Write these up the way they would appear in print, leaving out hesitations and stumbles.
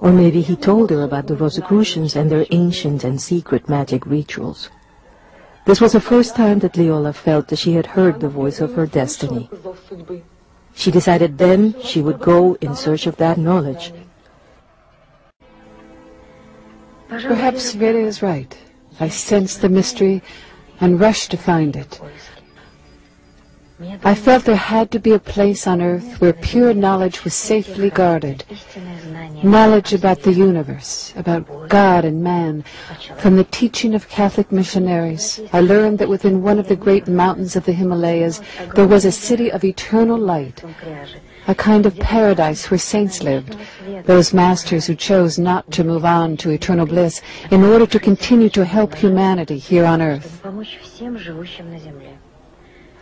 Or maybe he told her about the Rosicrucians and their ancient and secret magic rituals. This was the first time that Leola felt that she had heard the voice of her destiny. She decided then she would go in search of that knowledge. Perhaps Veda is right. I sensed the mystery and rushed to find it. I felt there had to be a place on earth where pure knowledge was safely guarded. Knowledge about the universe, about God and man. From the teaching of Catholic missionaries, I learned that within one of the great mountains of the Himalayas there was a city of eternal light, a kind of paradise where saints lived, those masters who chose not to move on to eternal bliss in order to continue to help humanity here on earth.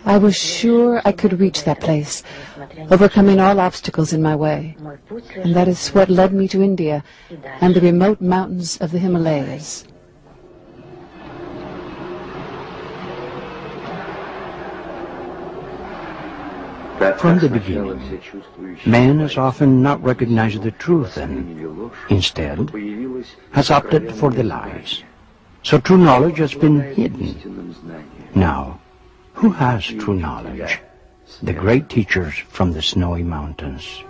I was sure I could reach that place, overcoming all obstacles in my way, and that is what led me to India and the remote mountains of the Himalayas. From the beginning, man has often not recognized the truth and, instead, has opted for the lies. So true knowledge has been hidden. Now, who has true knowledge? The great teachers from the snowy mountains.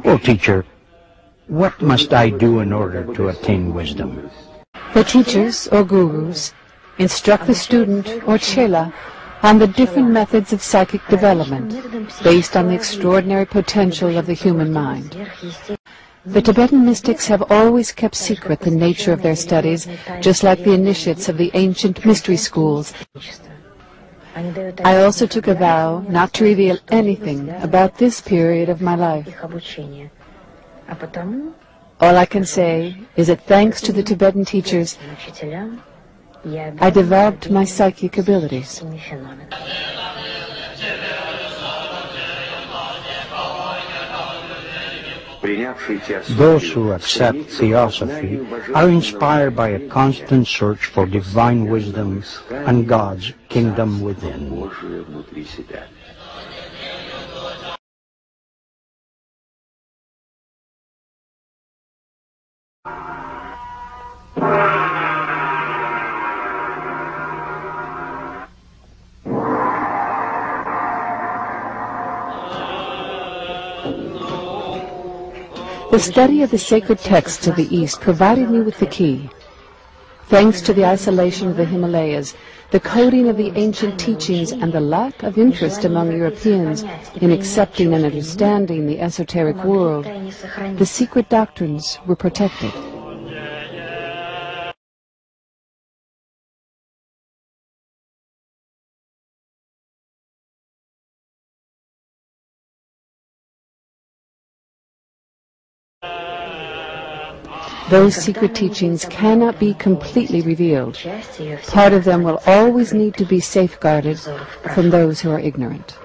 Oh, teacher, what must I do in order to attain wisdom? The teachers, or gurus, instruct the student, or chela, on the different methods of psychic development, based on the extraordinary potential of the human mind. The Tibetan mystics have always kept secret the nature of their studies, just like the initiates of the ancient mystery schools. I also took a vow not to reveal anything about this period of my life. All I can say is that thanks to the Tibetan teachers, I developed my psychic abilities. Those who accept theosophy are inspired by a constant search for divine wisdom and God's kingdom within. The study of the sacred texts of the East provided me with the key. Thanks to the isolation of the Himalayas, the coding of the ancient teachings, and the lack of interest among Europeans in accepting and understanding the esoteric world, the secret doctrines were protected. Those secret teachings cannot be completely revealed. Part of them will always need to be safeguarded from those who are ignorant.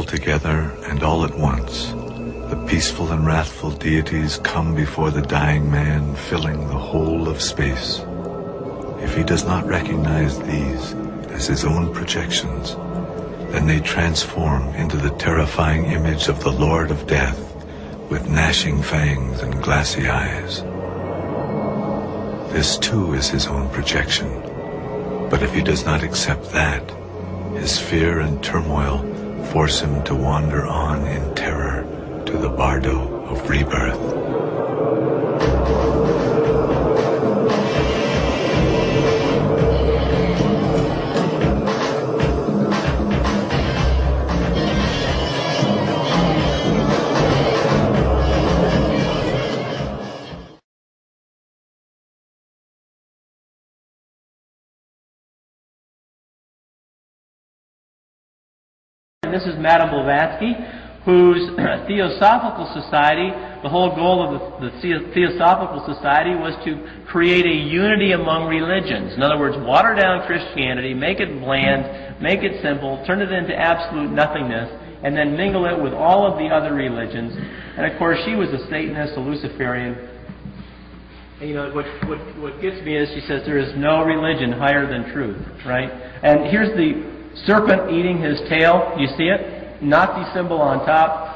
Together and all at once, the peaceful and wrathful deities come before the dying man, filling the whole of space. If he does not recognize these as his own projections, then they transform into the terrifying image of the Lord of Death, with gnashing fangs and glassy eyes. This too is his own projection, but if he does not accept that, His fear and turmoil force him to wander on in terror to the bardo of rebirth. This is Madame Blavatsky, whose Theosophical Society, the whole goal of the Theosophical Society was to create a unity among religions. In other words, water down Christianity, make it bland, make it simple, turn it into absolute nothingness, and then mingle it with all of the other religions. And of course, she was a Satanist, a Luciferian. And, you know, what gets me is she says there is no religion higher than truth, right? And here's the serpent eating his tail. You see it? Nazi symbol on top.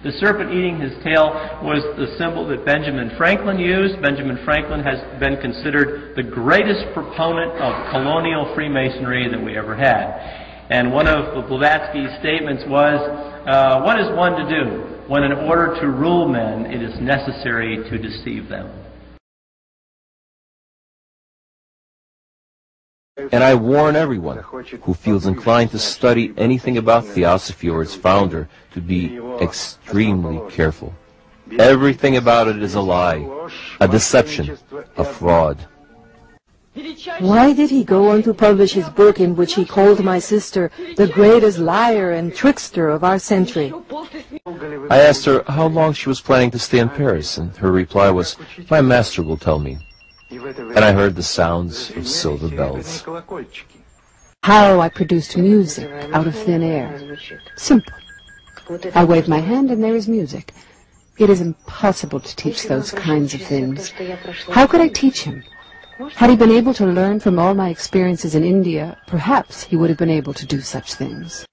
The serpent eating his tail was the symbol that Benjamin Franklin used. Benjamin Franklin has been considered the greatest proponent of colonial Freemasonry that we ever had. And one of Blavatsky's statements was, what is one to do when in order to rule men it is necessary to deceive them? And I warn everyone who feels inclined to study anything about Theosophy or its founder to be extremely careful. Everything about it is a lie, a deception, a fraud. Why did he go on to publish his book in which he called my sister the greatest liar and trickster of our century? I asked her how long she was planning to stay in Paris, and her reply was, "My master will tell me." And I heard the sounds of silver bells. How I produced music out of thin air. Simple. I wave my hand and there is music. It is impossible to teach those kinds of things. How could I teach him? Had he been able to learn from all my experiences in India, perhaps he would have been able to do such things.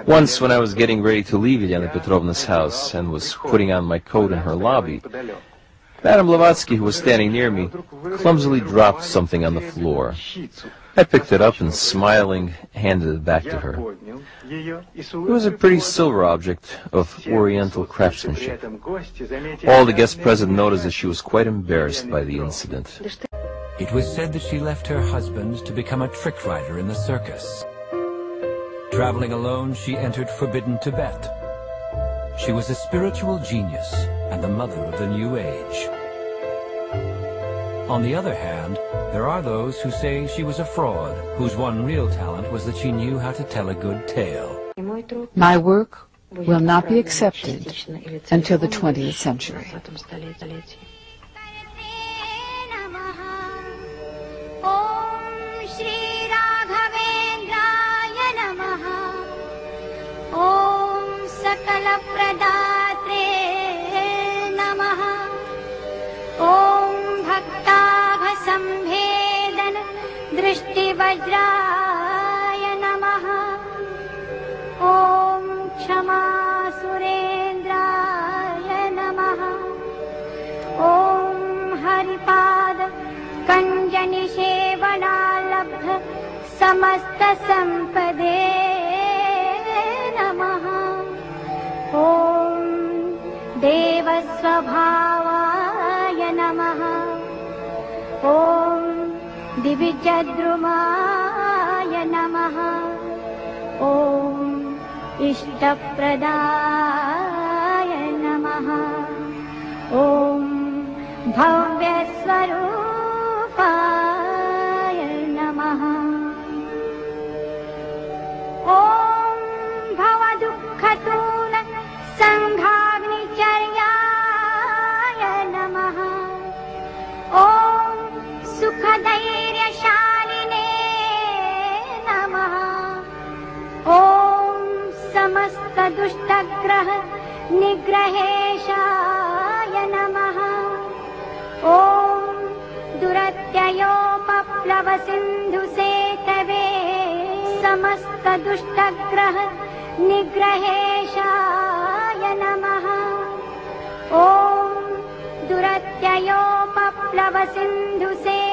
Once, when I was getting ready to leave Elena Petrovna's house and was putting on my coat in her lobby, Madame Blavatsky, who was standing near me, clumsily dropped something on the floor. I picked it up and, smiling, handed it back to her. It was a pretty silver object of oriental craftsmanship. All the guests present noticed that she was quite embarrassed by the incident. It was said that she left her husband to become a trick rider in the circus. Traveling alone, she entered forbidden Tibet. She was a spiritual genius and the mother of the New Age. On the other hand, there are those who say she was a fraud, whose one real talent was that she knew how to tell a good tale. My work will not be accepted until the 20th century. वज्राय नमः ॐ क्षमा सुरेन्द्राय नमः ॐ हरिपाद कञ्जनिषेवणालब्ध समस्त संपदे नमः ॐ देवस्वभावाय नमः ॐ दिविजद्रुमाय नमः ॐ इष्टप्रदाय नमः ॐ भव्यस्वरूपाय नमः ॐ भवदुःखतूल सङ्घाग्निचर्याय नमः ॐ सुखधैर्यशालिने नमः ॐ समस्तदुष्टग्रह निग्रहेशाय नमः ॐ दुरत्ययोपप्लवसिन्धुसेतवे समस्तदुष्टग्रह निग्रहेशाय नमः ॐ दुरत्ययोपप्लवसिन्धुसेतवे